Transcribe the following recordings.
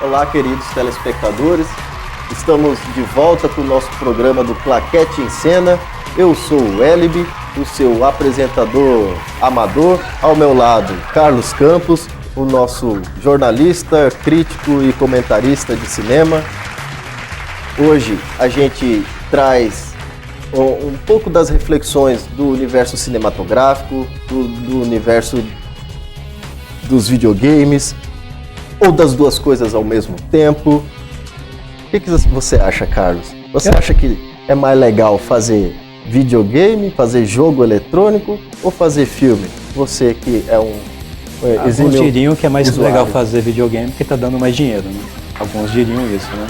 Olá, queridos telespectadores, estamos de volta com o nosso programa do Claquete em Cena. Eu sou o Elibe, o seu apresentador amador. Ao meu lado, Carlos Campos, o nosso jornalista, crítico e comentarista de cinema. Hoje a gente traz um pouco das reflexões do universo cinematográfico, do universo dos videogames, ou das duas coisas ao mesmo tempo. O que você acha, Carlos? Você acha que é mais legal fazer videogame, fazer jogo eletrônico ou fazer filme? Você que é um Alguns diriam que é mais legal fazer videogame porque está dando mais dinheiro, né? Alguns diriam isso, né?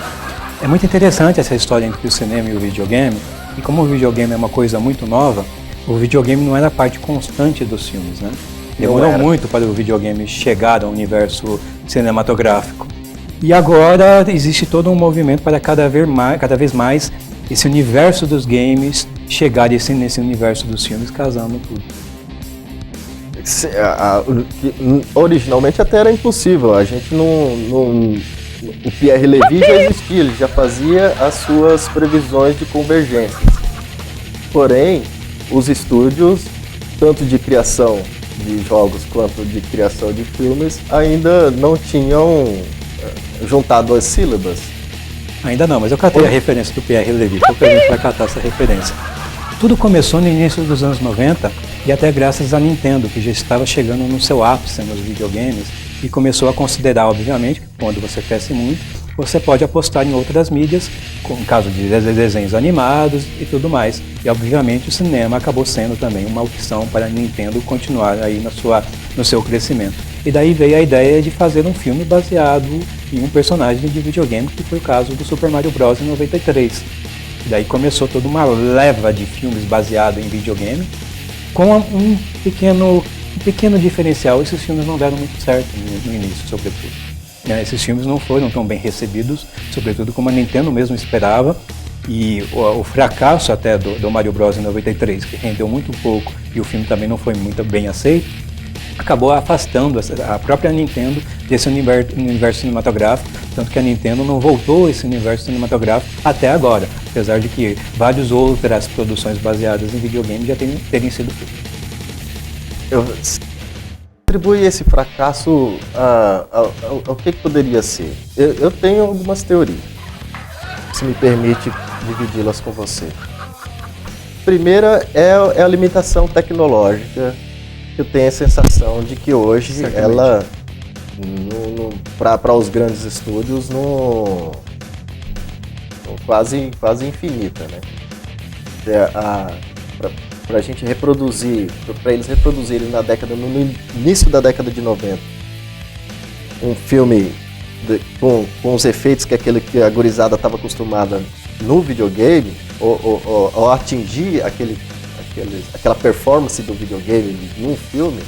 É muito interessante essa história entre o cinema e o videogame, e como o videogame é uma coisa muito nova, o videogame não era parte constante dos filmes, né? Demorou muito para o videogame chegar ao universo cinematográfico. E agora existe todo um movimento para cada vez mais esse universo dos games chegar nesse universo dos filmes, casando tudo. Originalmente até era impossível, a gente o Pierre Levy já existia, ele já fazia as suas previsões de convergências. Porém, os estúdios, tanto de criação de jogos quanto de criação de filmes, ainda não tinham juntado as sílabas. Ainda não, mas eu catei a referência do Pierre Levy, porque a gente vai catar essa referência. Tudo começou no início dos anos 90 e até graças à Nintendo, que já estava chegando no seu ápice nos videogames e começou a considerar, obviamente, que quando você cresce muito, você pode apostar em outras mídias, como no caso de desenhos animados e tudo mais. E, obviamente, o cinema acabou sendo também uma opção para a Nintendo continuar aí no seu crescimento. E daí veio a ideia de fazer um filme baseado em um personagem de videogame, que foi o caso do Super Mario Bros. Em 93. E daí começou toda uma leva de filmes baseados em videogame, com um pequeno diferencial. Esses filmes não deram muito certo no início, sobretudo. Esses filmes não foram tão bem recebidos, sobretudo como a Nintendo mesmo esperava, e o fracasso até do Mario Bros. Em 93, que rendeu muito pouco e o filme também não foi muito bem aceito, acabou afastando a própria Nintendo desse universo cinematográfico, tanto que a Nintendo não voltou a esse universo cinematográfico até agora, apesar de que várias outras produções baseadas em videogame já terem sido feitas. Atribui esse fracasso ao que poderia ser? Eu tenho algumas teorias, se me permite dividi-las com você. Primeira é a limitação tecnológica, que eu tenho a sensação de que hoje ela, para os grandes estúdios, quase infinita, né? Para a gente reproduzir, para eles reproduzirem no início da década de 90, um filme com os efeitos que a gurizada estava acostumada no videogame, ou atingir aquela performance do videogame num filme,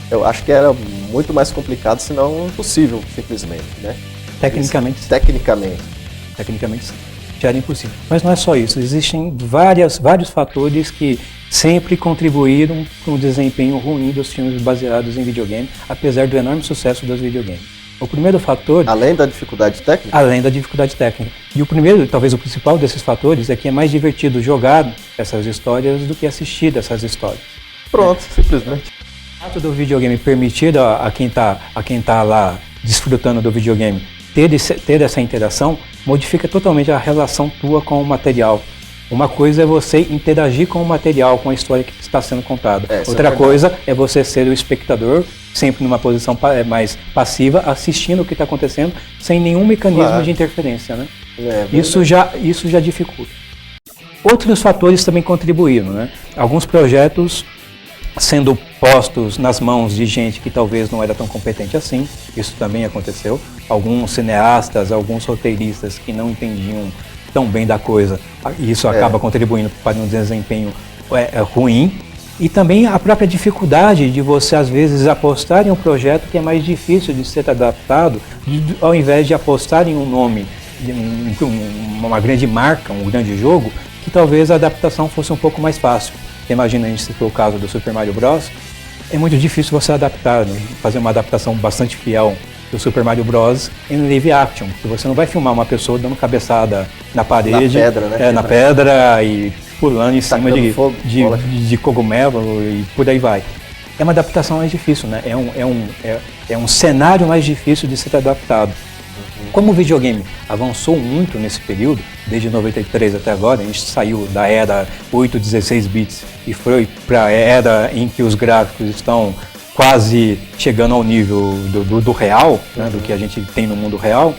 eu acho que era muito mais complicado, se não impossível, simplesmente, né? Tecnicamente sim. Já era impossível. Mas não é só isso, existem vários fatores que sempre contribuíram para o desempenho ruim dos filmes baseados em videogame, apesar do enorme sucesso dos videogames. O primeiro fator... Além da dificuldade técnica? Além da dificuldade técnica. E o primeiro, talvez o principal desses fatores, é que é mais divertido jogar essas histórias do que assistir essas histórias. Pronto, simplesmente. O fato do videogame permitir a quem tá lá desfrutando do videogame ter essa interação modifica totalmente a relação tua com o material. Uma coisa é você interagir com o material, com a história que está sendo contada. Outra coisa é você ser o espectador, sempre numa posição mais passiva, assistindo o que está acontecendo, sem nenhum mecanismo de interferência, né? Isso já dificulta. Outros fatores também contribuíram, né? Alguns projetos sendo postos nas mãos de gente que talvez não era tão competente assim, isso também aconteceu. Alguns cineastas, alguns roteiristas que não entendiam tão bem da coisa, e isso acaba contribuindo para um desempenho ruim. E também a própria dificuldade de você, às vezes, apostar em um projeto que é mais difícil de ser adaptado, ao invés de apostar em um nome, uma grande marca, um grande jogo, que talvez a adaptação fosse um pouco mais fácil. Imagina, a gente citou o caso do Super Mario Bros. É muito difícil você adaptar, né? Fazer uma adaptação bastante fiel do Super Mario Bros. Em live action, porque você não vai filmar uma pessoa dando cabeçada na parede, na pedra, né? Na pedra e pulando em cima de cogumelo e por aí vai. É uma adaptação mais difícil, né? É um cenário mais difícil de ser adaptado. Como o videogame avançou muito nesse período, desde 93 até agora, a gente saiu da era 8, 16 bits e foi para a era em que os gráficos estão quase chegando ao nível do real, né, do que a gente tem no mundo real.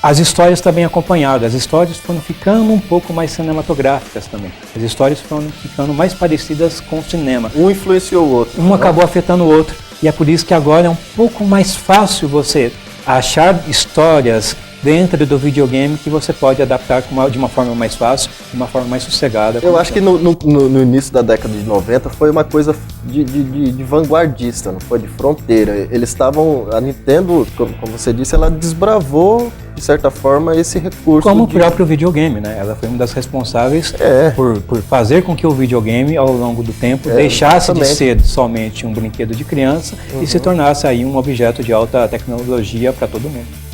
As histórias também acompanharam, as histórias foram ficando um pouco mais cinematográficas também. As histórias foram ficando mais parecidas com o cinema. Um influenciou o outro. Um acabou afetando o outro. E é por isso que agora é um pouco mais fácil você achar histórias dentro do videogame que você pode adaptar de uma forma mais fácil, de uma forma mais sossegada. Eu acho que no início da década de 90 foi uma coisa de vanguardista, não foi de fronteira. Eles estavam, a Nintendo, como você disse, ela desbravou, de certa forma, esse recurso. Como o próprio videogame, né? Ela foi uma das responsáveis por fazer com que o videogame, ao longo do tempo, deixasse de ser somente um brinquedo de criança e se tornasse aí um objeto de alta tecnologia para todo mundo.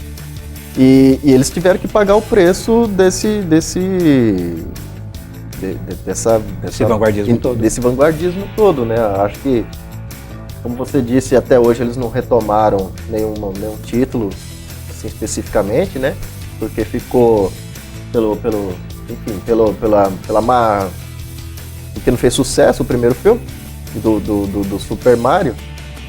E eles tiveram que pagar o preço desse vanguardismo todo, né? Acho que, como você disse, até hoje eles não retomaram nenhum título assim, especificamente, né? Porque ficou porque não fez sucesso o primeiro filme do Super Mario.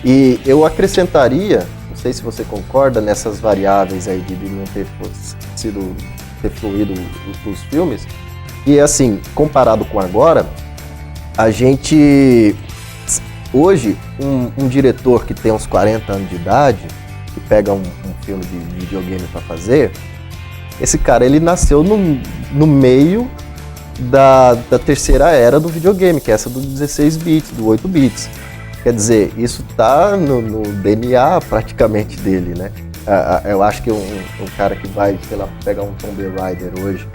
E eu acrescentaria, não sei se você concorda nessas variáveis aí de não ter fluído os filmes, e assim, comparado com agora, a gente, hoje, um diretor que tem uns 40 anos de idade, que pega um filme de videogame para fazer, esse cara, ele nasceu no meio da terceira era do videogame, que é essa do 16 bits, do 8 bits. Quer dizer, isso tá no DNA praticamente dele, né? Eu acho que um cara que vai, sei lá, pegar um Tomb Raider hoje,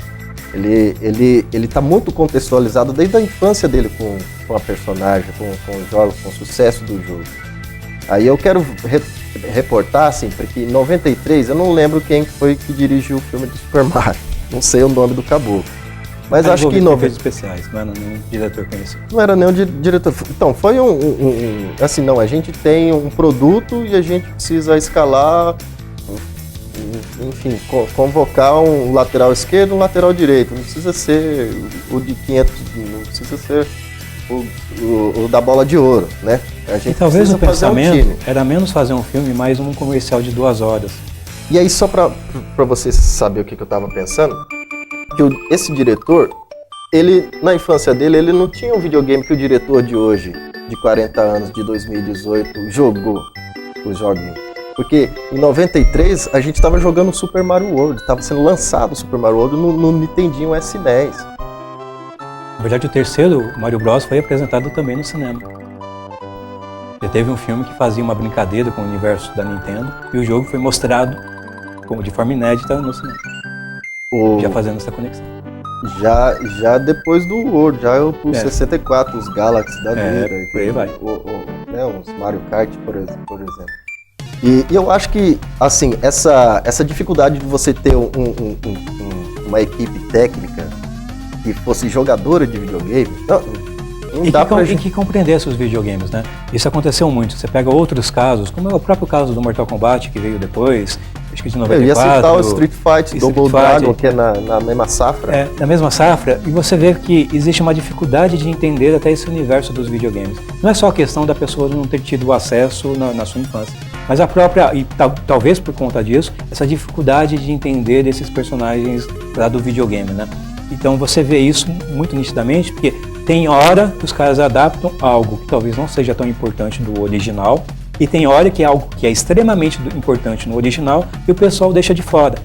ele tá muito contextualizado desde a infância dele com a personagem, com os jogos, com o sucesso do jogo. Aí eu quero reportar, assim, porque em 93 eu não lembro quem foi que dirigiu o filme do Super Mario. Não sei o nome do caboclo. Mas acho que em 90 especiais, não era nenhum diretor conhecido. Não era nenhum diretor. Então, foi assim, não, a gente tem um produto e a gente precisa escalar, enfim, convocar um lateral esquerdo e um lateral direito. Não precisa ser o de 500, não precisa ser o da bola de ouro, né? A gente e talvez o pensamento era menos fazer um filme, mais um comercial de 2 horas. E aí, só pra você saber o que eu tava pensando, que esse diretor, ele, na infância dele, ele não tinha um videogame que o diretor de hoje, de 40 anos, de 2018, jogou os joguinhos. Porque em 93 a gente estava jogando Super Mario World, estava sendo lançado o Super Mario World no Nintendinho S10. Na verdade, o terceiro Mario Bros foi apresentado também no cinema. Já teve um filme que fazia uma brincadeira com o universo da Nintendo e o jogo foi mostrado de forma inédita no cinema. Já fazendo essa conexão. Já depois do World, já o 64, os Galaxy da vida. Por aí vai. Né, os Mario Kart, por exemplo. E eu acho que, assim, essa dificuldade de você ter uma equipe técnica que fosse jogadora de videogame, E que compreendesse os videogames, né? Isso aconteceu muito. Você pega outros casos, como é o próprio caso do Mortal Kombat, que veio depois, acho que de 94. Eu ia citar o Street Fighter, Double Dragon, que é na mesma safra. É, na mesma safra, e você vê que existe uma dificuldade de entender até esse universo dos videogames. Não é só a questão da pessoa não ter tido acesso na sua infância, mas a própria, e talvez por conta disso, essa dificuldade de entender esses personagens lá do videogame, né? Então você vê isso muito nitidamente, porque tem hora que os caras adaptam algo que talvez não seja tão importante do original, e tem hora que é algo que é extremamente importante no original e o pessoal deixa de fora.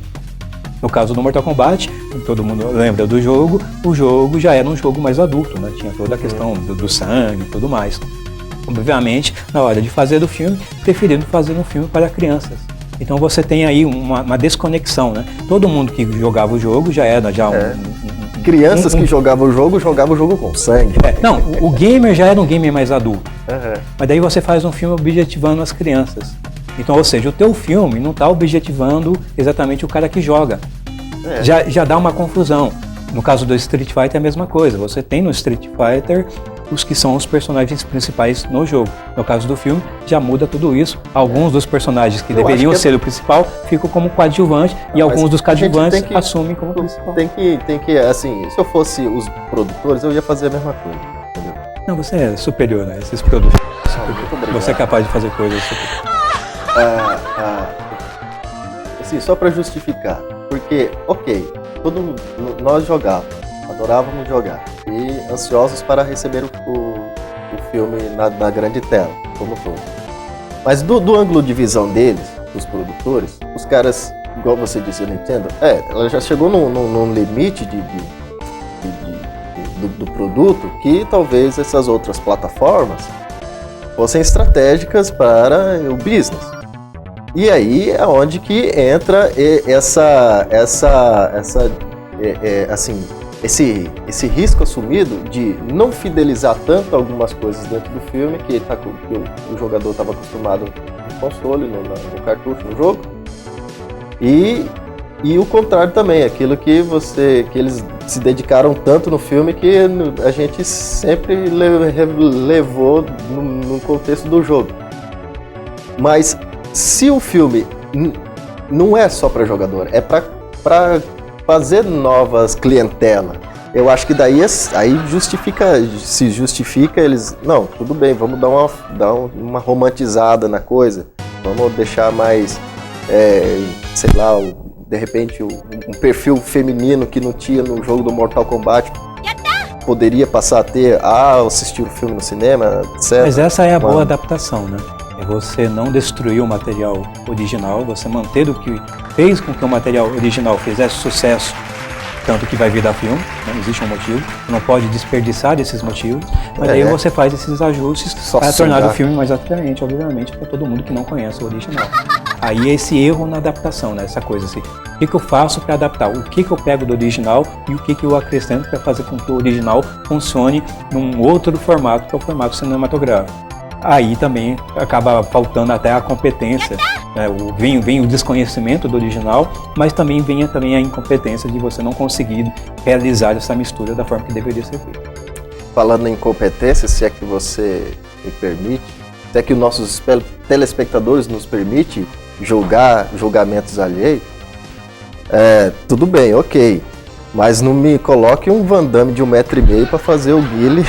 No caso do Mortal Kombat, todo mundo lembra do jogo, o jogo já era um jogo mais adulto, né? Tinha toda a questão do sangue e tudo mais. Obviamente, na hora de fazer o filme, preferiram fazer um filme para crianças. Então você tem aí uma desconexão, né? Todo mundo que jogava o jogo já era crianças que jogavam o jogo com sangue. Não, o gamer já era um gamer mais adulto. Mas daí você faz um filme objetivando as crianças. Então, ou seja, o teu filme não está objetivando exatamente o cara que joga. Já dá uma confusão. No caso do Street Fighter é a mesma coisa. Você tem no Street Fighter os que são os personagens principais no jogo. No caso do filme, já muda tudo isso. Alguns dos personagens que deveriam ser o principal ficam como coadjuvante e alguns dos coadjuvantes assumem como principal. Tem que, assim, se eu fosse os produtores, eu ia fazer a mesma coisa. Entendeu? Não, você é superior a esses produtos. Você é capaz de fazer coisas superiores. Assim, só para justificar, porque, nós jogávamos, adorávamos jogar e ansiosos para receber o filme na grande tela, como todo. Mas do ângulo de visão deles, dos produtores, os caras, igual você disse, eu não entendo, ela já chegou num limite do produto que talvez essas outras plataformas fossem estratégicas para o business. E aí é onde que entra esse risco assumido de não fidelizar tanto algumas coisas dentro do filme que o jogador estava acostumado no console, no cartucho, no jogo. E o contrário também, aquilo que eles se dedicaram tanto no filme que a gente sempre levou no contexto do jogo. Mas se o filme não é só para jogador, é para fazer novas clientelas, eu acho que daí aí se justifica eles, não, tudo bem, vamos dar uma romantizada na coisa, vamos deixar mais, de repente um perfil feminino que não tinha no jogo do Mortal Kombat, poderia passar a ter, assistir o filme no cinema, etc. Mas essa é a boa adaptação, né? É você não destruir o material original, você manter o que fez com que o material original fizesse sucesso, tanto que vai virar filme, não existe um motivo, não pode desperdiçar esses motivos, mas aí você faz esses ajustes para tornar o filme mais atraente, obviamente, para todo mundo que não conhece o original. Aí é esse erro na adaptação, né? Essa coisa assim, o que eu faço para adaptar? O que eu pego do original e o que eu acrescento para fazer com que o original funcione num outro formato, que é o formato cinematográfico. Aí também acaba faltando até a competência, né? Vem o desconhecimento do original, mas também vem a incompetência de você não conseguir realizar essa mistura da forma que deveria ser feita. Falando em incompetência, se é que você me permite, se é que os nossos telespectadores nos permitem julgar julgamentos alheios, tudo bem, ok, mas não me coloque um Van Damme de 1,5 m para fazer o Guile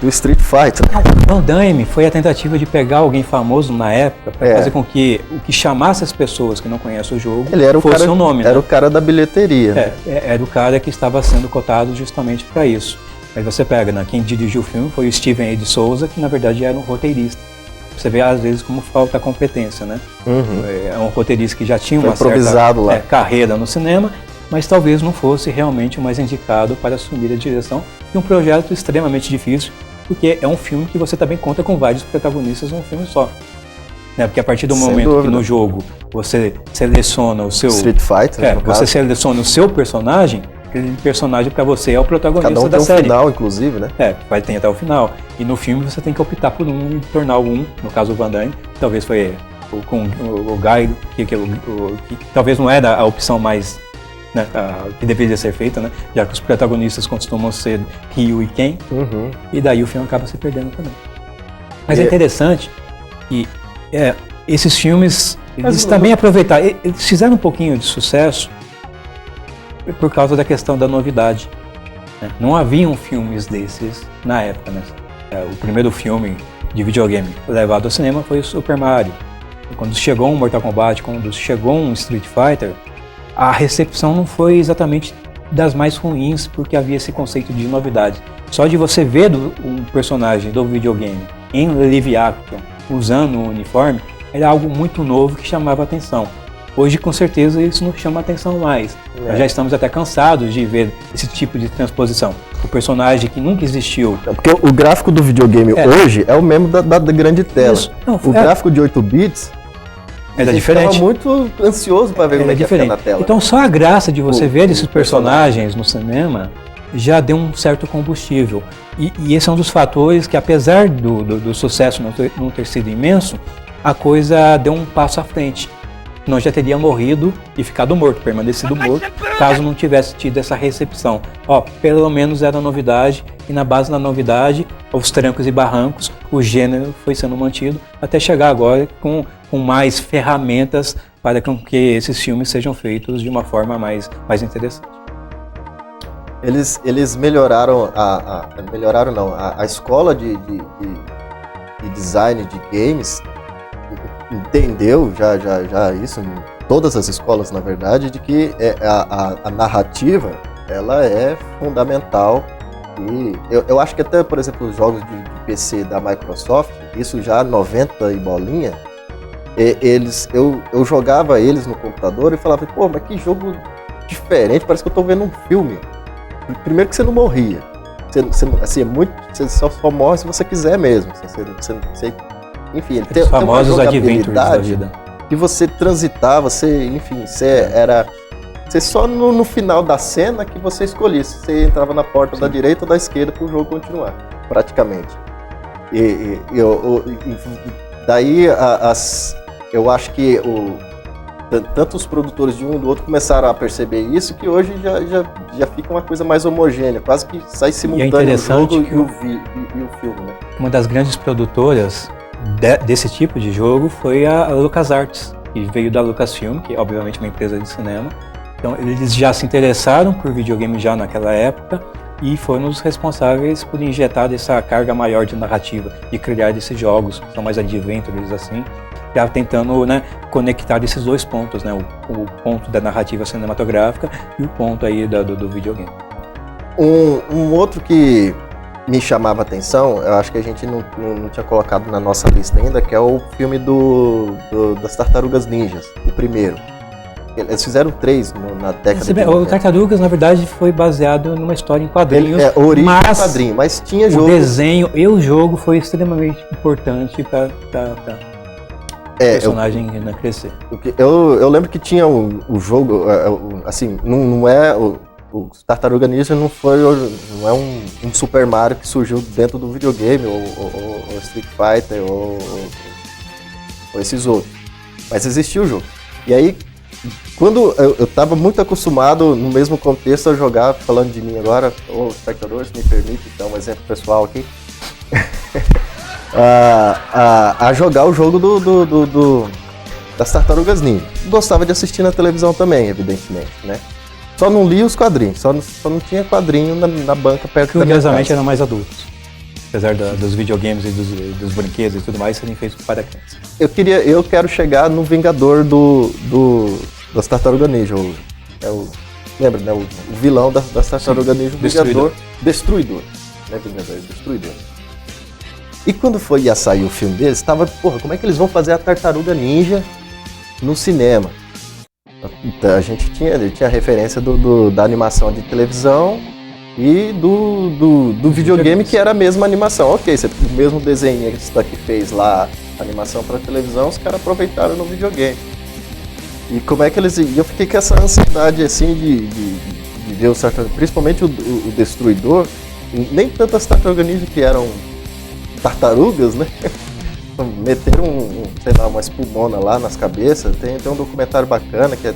do Street Fighter. Van Damme foi a tentativa de pegar alguém famoso na época para fazer com que o que chamasse as pessoas que não conhecem o jogo fosse o nome. Era o cara da bilheteria. Era o cara que estava sendo cotado justamente para isso. Aí você pega, né, quem dirigiu o filme foi o Steven A. de Souza, que na verdade era um roteirista. Você vê às vezes como falta competência, né? É um roteirista que já tinha uma certa carreira no cinema, mas talvez não fosse realmente o mais indicado para assumir a direção de um projeto extremamente difícil, porque é um filme que você também conta com vários protagonistas num filme só. Né? Porque a partir do momento que no jogo você seleciona o seu... Street Fighter, você seleciona o seu personagem, aquele personagem para você é o protagonista da série. Cada um tem o final, inclusive, né? Vai ter até o final. E no filme você tem que optar por um e tornar um, no caso o Van Damme, talvez foi com o Gairo, que talvez não era a opção mais né, que deveria ser feita, né, já que os protagonistas costumam ser Ryu e Ken, e daí o filme acaba se perdendo também. Mas é interessante que esses filmes, eles também aproveitaram, eles fizeram um pouquinho de sucesso por causa da questão da novidade. Né? Não haviam filmes desses na época, né? O primeiro filme de videogame levado ao cinema foi o Super Mario. E quando chegou um Mortal Kombat, quando chegou um Street Fighter, a recepção não foi exatamente das mais ruins, porque havia esse conceito de novidade. Só de você ver um personagem do videogame em live action, usando um uniforme, era algo muito novo que chamava a atenção. Hoje, com certeza, isso não chama atenção mais. Nós já estamos até cansados de ver esse tipo de transposição. O personagem que nunca existiu. Porque o gráfico do videogame hoje é o mesmo da grande tela. Não, o gráfico de 8 bits era diferente. Eu estava muito ansioso para ver como é que ia ficar na tela. Então, só a graça de você ver esses personagens no cinema já deu um certo combustível. E esse é um dos fatores que, apesar do sucesso não ter sido imenso, a coisa deu um passo à frente. Nós já teria morrido e ficado morto, permanecido morto, caso não tivesse tido essa recepção. Pelo menos era novidade, e na base da novidade, aos trancos e barrancos, o gênero foi sendo mantido, até chegar agora com mais ferramentas para que esses filmes sejam feitos de uma forma mais interessante. Eles melhoraram a escola de design de games entendeu já isso em todas as escolas, na verdade, de que a narrativa ela é fundamental. E eu acho que até, por exemplo, os jogos de PC da Microsoft, isso já 90 e bolinha, eu jogava eles no computador e falava, pô, mas que jogo diferente, parece que eu tô vendo um filme. Primeiro que você não morria. Você só morre se você quiser mesmo. Enfim, ele tem uma jogabilidade que você transitava, você só no final da cena que você escolhia se você entrava na porta da direita ou da esquerda para o jogo continuar, praticamente. Daí eu acho que tanto os produtores de um e do outro começaram a perceber isso, que hoje já fica uma coisa mais homogênea, quase que sai simultâneo o jogo e o filme, né? Uma das grandes produtoras desse tipo de jogo foi a LucasArts, que veio da Lucasfilm, que é obviamente uma empresa de cinema. Então eles já se interessaram por videogame já naquela época e foram os responsáveis por injetar essa carga maior de narrativa e criar esses jogos, que são mais adventures assim, já tentando, né, conectar esses dois pontos, né, o ponto da narrativa cinematográfica e o ponto aí do videogame. Um outro que me chamava a atenção, eu acho que a gente não tinha colocado na nossa lista ainda, que é o filme das Tartarugas Ninjas, o primeiro. Eles fizeram 3 na década de 90. O Tartarugas, na verdade, foi baseado numa história em quadrinhos. Origem de quadrinho, mas tinha jogo. O desenho e o jogo foi extremamente importante para o personagem crescer. Eu lembro que tinha o jogo, assim, não é... O Tartaruga Ninja não é um Super Mario que surgiu dentro do videogame, ou Street Fighter, ou esses outros. Mas existiu o jogo. E aí, quando eu estava muito acostumado, no mesmo contexto, a jogar, falando de mim agora, espectadores, me permite dar um exemplo pessoal aqui, a jogar o jogo das Tartarugas Ninja. Gostava de assistir na televisão também, evidentemente, né? Só não li os quadrinhos, só não tinha quadrinho na banca perto da minha casa. Curiosamente eram mais adultos, apesar dos videogames e dos brinquedos e tudo mais serem feitos para crianças. Eu quero chegar no Vingador das Tartarugas Ninja. Lembra, né? O vilão das Tartarugas Ninja, o Vingador Destruidor. Né, Vingador Destruidor. E quando ia sair o filme deles, estava, como é que eles vão fazer a Tartaruga Ninja no cinema? Então, a gente tinha a referência da animação de televisão e do videogame, que era a mesma animação. Ok, o mesmo desenhista que fez lá a animação para televisão, os caras aproveitaram no videogame. E como é que eles... Eu fiquei com essa ansiedade assim de ver principalmente o Destruidor, nem tanto as Tartarugas Ninja que eram tartarugas, né? Meteram uma espumona lá nas cabeças. Tem um documentário bacana que é...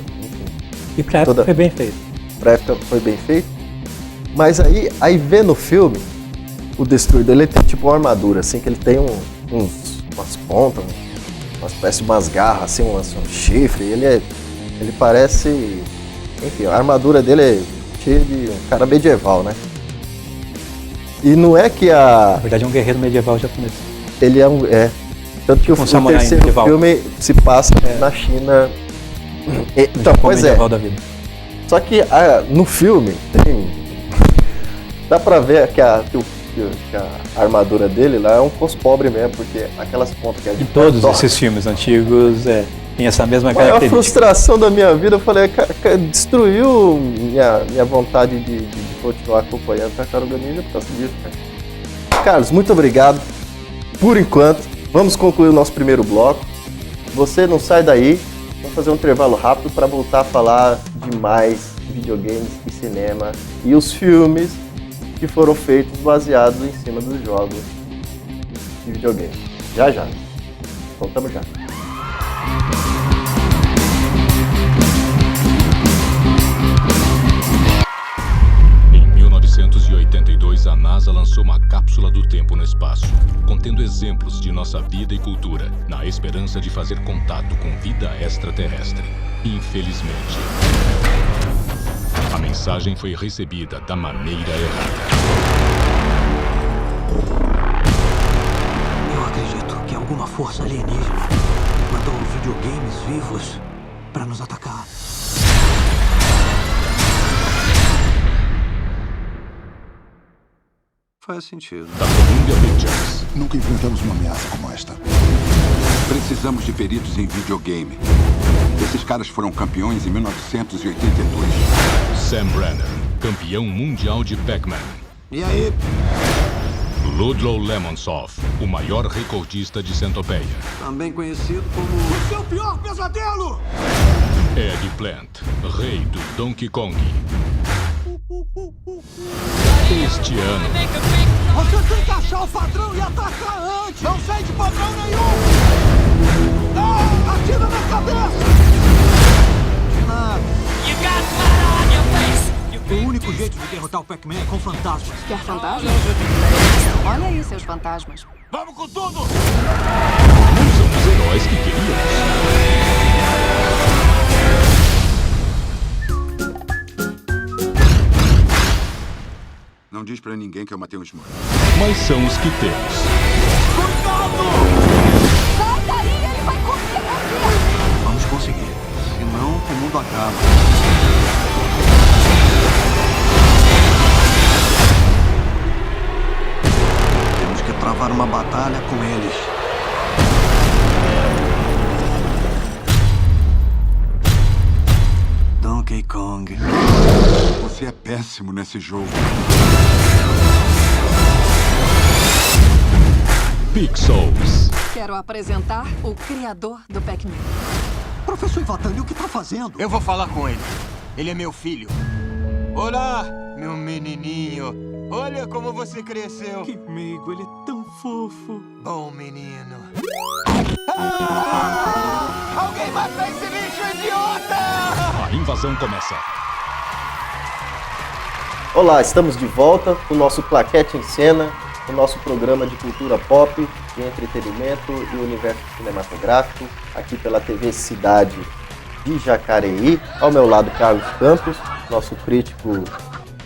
E pra época foi bem feito. pra época foi bem feito. Mas aí vê no filme, o Destruidor, ele tem tipo uma armadura, assim, que ele tem umas pontas, parece umas garras, assim, um chifre, ele parece... Enfim, a armadura dele é cheia de um cara medieval, né? E não é que Na verdade é um guerreiro medieval japonês. Ele tanto que o terceiro medieval. Filme se passa na China. Então, pois medieval da vida. Só que no filme dá pra ver que a armadura dele lá é um cos pobre mesmo, porque aquelas pontas que é de em todos esses filmes antigos tem essa mesma característica. A frustração da minha vida, eu falei, destruiu minha vontade de continuar acompanhando a Tartaruga Ninja por causa disso, cara. Carlos, muito obrigado. Por enquanto, vamos concluir o nosso primeiro bloco. Você não sai daí, vamos fazer um intervalo rápido para voltar a falar de mais videogames e cinema e os filmes que foram feitos baseados em cima dos jogos de videogame. Já. Voltamos já. Em 1982, a NASA lançou uma cápsula do tempo no espaço, contendo exemplos de nossa vida e cultura, na esperança de fazer contato com vida extraterrestre. Infelizmente, a mensagem foi recebida da maneira errada. Eu acredito que alguma força alienígena mandou videogames vivos para nos atacar. Faz sentido. Da Columbia Pictures. Nunca enfrentamos uma ameaça como esta. Precisamos de peritos em videogame. Esses caras foram campeões em 1982. Sam Brenner, campeão mundial de Pac-Man. E aí? Ludlow Lemonsov, o maior recordista de centopeia. Também conhecido como o seu pior pesadelo! Ed Plant, rei do Donkey Kong. Este ano, Você tem que achar o padrão e atacar antes! Não sei de padrão nenhum! Não! Atira na cabeça! De nada! O único jeito de derrotar o Pac-Man é com fantasmas. Quer fantasmas? Olha aí seus fantasmas. Vamos com tudo! não são os heróis que queríamos. Não diz pra ninguém que eu matei um Smurf. Mas são os que temos. Sai daí, ele vai comer você! Vamos conseguir. Senão, o mundo acaba. Temos que travar uma batalha com eles. Donkey Kong. Você é péssimo nesse jogo. Pixels. Quero apresentar o criador do Pac-Man. Professor Iwatani, o que tá fazendo? Eu vou falar com ele. Ele é meu filho. Olá, meu menininho. Olha como você cresceu. Que meigo, ele é tão fofo. Bom menino. Alguém mata esse lixo idiota! A invasão começa. Olá, estamos de volta com o nosso Claquete em Cena, o nosso programa de cultura pop, de entretenimento e universo cinematográfico, aqui pela TV Cidade de Jacareí. Ao meu lado, Carlos Campos, nosso crítico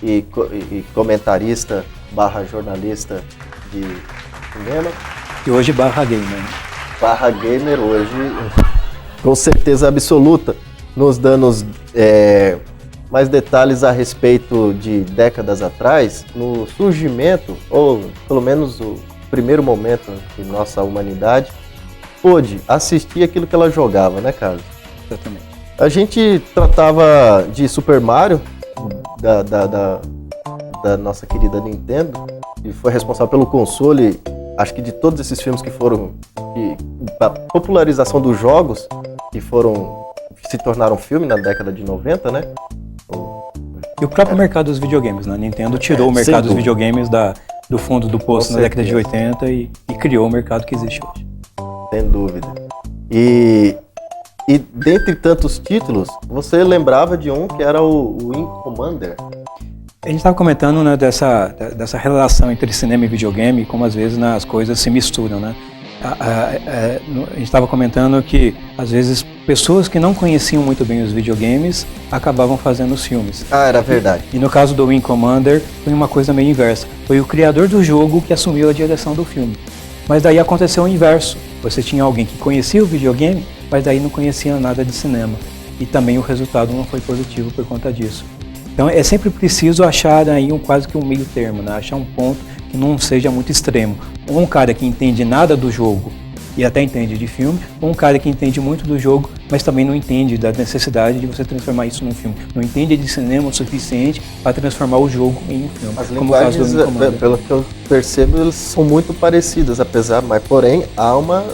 e comentarista / jornalista de cinema. E hoje /gamer. /gamer hoje, com certeza absoluta, nos dando mais detalhes a respeito de décadas atrás, no surgimento, ou pelo menos o primeiro momento que nossa humanidade pôde assistir aquilo que ela jogava, né, Carlos? Exatamente. A gente tratava de Super Mario, da nossa querida Nintendo, que foi responsável pelo console, acho que de todos esses filmes que foram, a popularização dos jogos, que se tornaram filme na década de 90, né? E o próprio mercado dos videogames, né? A Nintendo tirou o mercado dos videogames do fundo do poço na década de 80 e criou o mercado que existe hoje. Sem dúvida. E E dentre tantos títulos, você lembrava de um que era o Wing Commander? A gente estava comentando, né, dessa relação entre cinema e videogame, como às vezes, né, as coisas se misturam, né? A gente estava comentando que às vezes pessoas que não conheciam muito bem os videogames acabavam fazendo os filmes. Ah, era verdade. E no caso do Wing Commander foi uma coisa meio inversa. Foi o criador do jogo que assumiu a direção do filme. Mas daí aconteceu o inverso. Você tinha alguém que conhecia o videogame, mas daí não conhecia nada de cinema. E também o resultado não foi positivo por conta disso. Então é sempre preciso achar aí quase que um meio termo, né? Achar um ponto que não seja muito extremo. Ou um cara que entende nada do jogo e até entende de filme, ou um cara que entende muito do jogo, mas também não entende da necessidade de você transformar isso num filme. Não entende de cinema o suficiente para transformar o jogo em um filme. As linguagens, pelo que eu percebo, elas são muito parecidas, mas porém há uma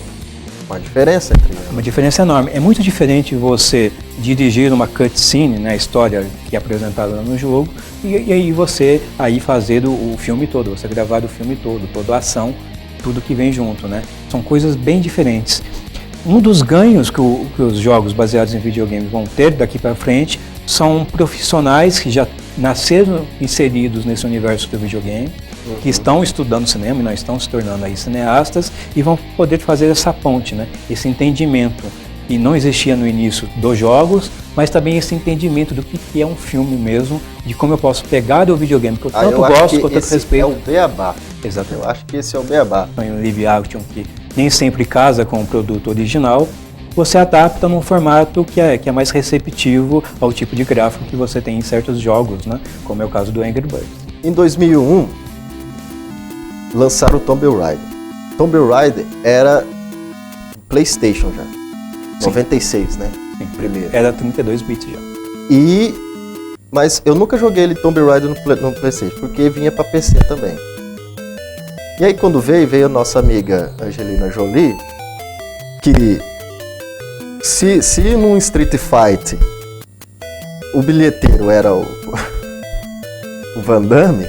diferença entre elas. Uma diferença enorme. É muito diferente você dirigir uma cutscene, né, a história que é apresentada no jogo, e aí você aí fazer o filme todo, você gravar o filme todo, toda a ação, tudo que vem junto, né? São coisas bem diferentes. Um dos ganhos que os jogos baseados em videogames vão ter daqui para frente são profissionais que já nasceram inseridos nesse universo do videogame, que estão estudando cinema e não estão se tornando aí cineastas e vão poder fazer essa ponte, né? Esse entendimento que não existia no início dos jogos, mas também esse entendimento do que é um filme mesmo, de como eu posso pegar o videogame que eu tanto gosto, que eu tanto respeito. É o beabá. Exatamente. Eu acho que esse é o beabá. Em live action que nem sempre casa com o produto original, você adapta num formato que é mais receptivo ao tipo de gráfico que você tem em certos jogos, né? Como é o caso do Angry Birds. Em 2001, lançaram o Tomb Raider. Tomb Raider era PlayStation já. Sim. 96, né? Sim. Primeiro. Era 32 bits já. Mas eu nunca joguei ele Tomb Raider no PlayStation, porque vinha pra PC também. E aí quando veio a nossa amiga Angelina Jolie, que se num Street Fight o bilheteiro era o Van Damme,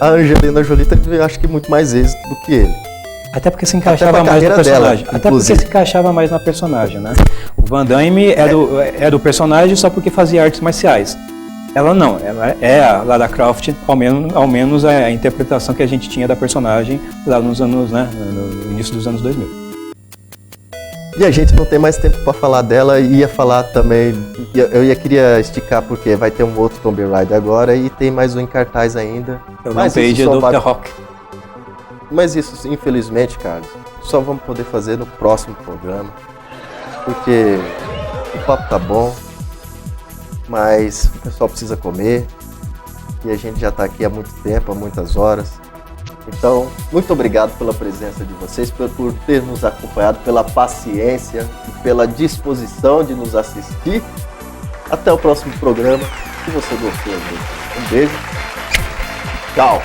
a Angelina Jolie teve, acho que, muito mais êxito do que ele. Até porque se encaixava mais no personagem. Até porque se encaixava mais na personagem, né? O Van Damme é do personagem só porque fazia artes marciais. Ela não, ela é a Lara Croft, ao menos a interpretação que a gente tinha da personagem lá nos anos, né, no início dos anos 2000. E a gente não tem mais tempo para falar dela, e ia falar também, queria esticar porque vai ter um outro Tomb Raider agora e tem mais um em cartaz ainda. Eu não page do The Rock. Mas isso, infelizmente, Carlos, só vamos poder fazer no próximo programa, porque o papo tá bom, mas o pessoal precisa comer e a gente já está aqui há muito tempo, há muitas horas. Então, muito obrigado pela presença de vocês, por ter nos acompanhado, pela paciência e pela disposição de nos assistir. Até o próximo programa, se você gostou. Um beijo, tchau!